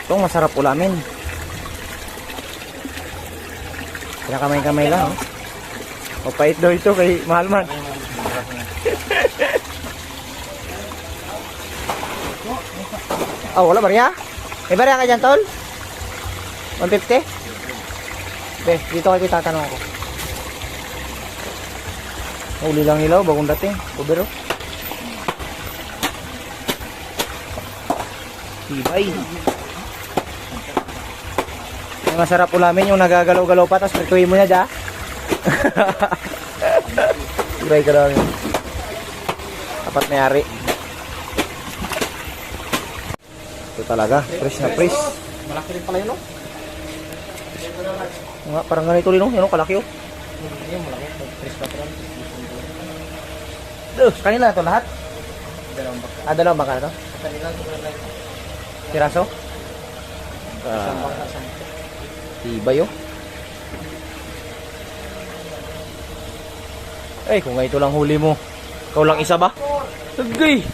Itong masarap ulamin. Pinakamay-kamay lang. O pait daw ito kay mahal man. Oh, wala barya? May barya ka dyan, tol? 150? Okay, dito kayo tatanong ako. Uli lang ilaw, bagong dating. Kubero. Tibay. Yung masarap ulamin yung nagagalaw-galaw pa, tapos prituin mo na dyan. Tibay ka lang. Dapat mayari. Ito talaga, fresh na fresh. Malaki rin pala yun, no? Nga, parang ganito rin, no? Yan, no? Kalaki, oh. Yung malaki. Fresh na pala. Kanina na ito lahat? Dalawang baka. Dalawang baka na ito? Kanina ito lang. Piraso? Isang baka. Tibay, oh. Kung nga ito lang huli mo, ikaw lang isa ba? Sagay!